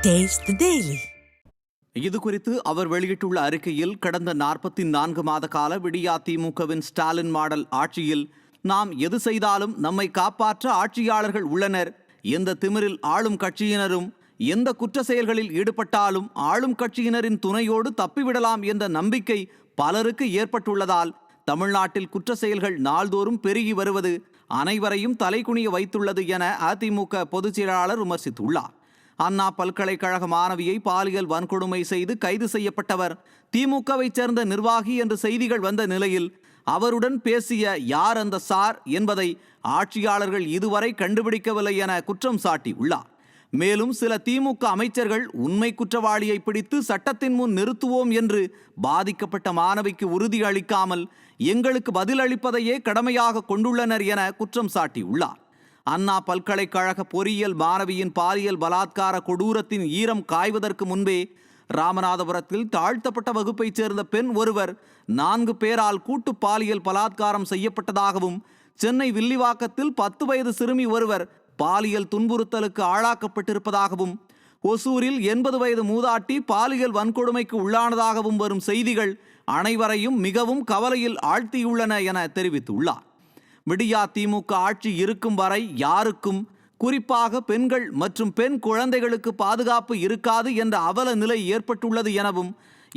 Taste the Daily. இது குறித்து அவர் வெளியிட்டுள்ள அறிக்கையில், கடந்த 44 மாத கால விடியா திமுகவின் ஸ்டாலின் மாடல் ஆட்சியில் நாம் எது செய்தாலும் நம்மை காப்பாற்ற ஆட்சியாளர்கள் உள்ளனர். எந்த திமிரில் ஆளும் கட்சியினரும் எந்த குற்ற செயல்களில் ஈடுபட்டாலும் ஆளும் கட்சியினரின் துணையோடு தப்பிவிடலாம் என்ற நம்பிக்கை பலருக்கு ஏற்பட்டுள்ளதால் தமிழ்நாட்டில் குற்ற செயல்கள் நாள்தோறும் பெருகி வருவது அனைவரையும் தலைகுனிய வைத்துள்ளது என அதிமுக பொதுச் செயலாளர் விமர்சித்துள்ளார். அண்ணா பல்கலைக்கழக மாணவியை பாலியல் வன்கொடுமை செய்து கைது செய்யப்பட்டவர் திமுகவை சேர்ந்த நிர்வாகி என்று செய்திகள் வந்த நிலையில் அவருடன் பேசிய யார் அந்த சார் என்பதை ஆட்சியாளர்கள் இதுவரை கண்டுபிடிக்கவில்லை என குற்றம் சாட்டியுள்ளார். மேலும் சில திமுக அமைச்சர்கள் உண்மை குற்றவாளியை பிடித்து சட்டத்தின் முன் நிறுத்துவோம் என்று பாதிக்கப்பட்ட மாணவிக்கு உறுதி அளிக்காமல் எங்களுக்கு பதிலளிப்பதையே கடமையாக கொண்டுள்ளனர் என குற்றம் சாட்டியுள்ளார். அண்ணா பல்கலைக்கழக பொறியியல் மாணவியின் பாலியல் பலாத்கார கொடூரத்தின் ஈரம் காய்வதற்கு முன்பே ராமநாதபுரத்தில் தாழ்த்தப்பட்ட வகுப்பைச் சேர்ந்த பெண் ஒருவர் 4 பேரால் கூட்டு பாலியல் பலாத்காரம் செய்யப்பட்டதாகவும், சென்னை வில்லிவாக்கத்தில் 10 வயது சிறுமி ஒருவர் பாலியல் துன்புறுத்தலுக்கு ஆளாக்கப்பட்டிருப்பதாகவும், ஒசூரில் 80 வயது மூதாட்டி பாலியல் வன்கொடுமைக்கு உள்ளானதாகவும் வரும் செய்திகள் அனைவரையும் மிகவும் கவலையில் ஆழ்த்தியுள்ளன என தெரிவித்துள்ளார். விடியா திமுக ஆட்சி இருக்கும் வரை யாருக்கும், குறிப்பாக பெண்கள் மற்றும் பெண் குழந்தைகளுக்கு பாதுகாப்பு இருக்காது என்ற அவல நிலை ஏற்பட்டுள்ளது எனவும்,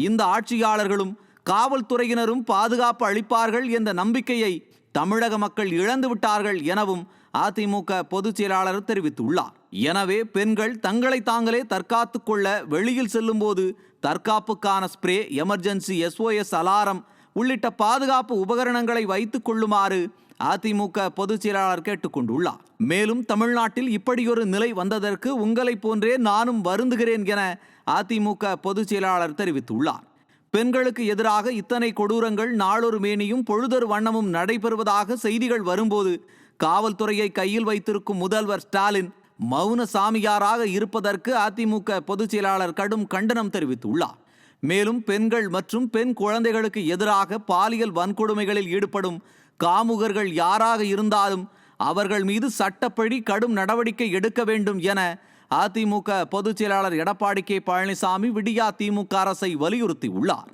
இந்த ஆட்சியாளர்களும் காவல்துறையினரும் பாதுகாப்பு அளிப்பார்கள் என்ற நம்பிக்கையை தமிழக மக்கள் இழந்து விட்டார்கள் எனவும் அதிமுக பொதுச் செயலாளர் தெரிவித்துள்ளார். எனவே பெண்கள் தங்களை தாங்களே தற்காத்து கொள்ள வெளியில் செல்லும் போது தற்காப்புக்கான ஸ்ப்ரே, எமர்ஜென்சி SOS அலாரம் உள்ளிட்ட பாதுகாப்பு உபகரணங்களை வைத்துக் கொள்ளுமாறு அதிமுக பொதுச் செயலாளர் கேட்டுக்கொண்டுள்ளார். மேலும் தமிழ்நாட்டில் இப்படியொரு நிலை வந்ததற்கு உங்களை போன்றே நானும் வருந்துகிறேன் என அதிமுக பொதுச் செயலாளர் தெரிவித்துள்ளார். பெண்களுக்கு எதிராக இத்தனை கொடூரங்கள் நாளொரு மேனியும் பொழுதொரு வண்ணமும் நடைபெறுவதாக செய்திகள் வரும்போது காவல்துறையை கையில் வைத்திருக்கும் முதல்வர் ஸ்டாலின் மௌன சாமியாராக இருப்பதற்கு அதிமுக பொதுச் செயலாளர் கடும் கண்டனம் தெரிவித்துள்ளார். மேலும் பெண்கள் மற்றும் பெண் குழந்தைகளுக்கு எதிராக பாலியல் வன்கொடுமைகளில் ஈடுபடும் காமுகர்கள் யாராக இருந்தாலும் அவர்கள் மீது சட்டப்படி கடும் நடவடிக்கை எடுக்க வேண்டும் என அதிமுக பொதுச் செயலாளர் எடப்பாடி K. பழனிசாமி விடியா திமுக அரசை வலியுறுத்தியுள்ளார்.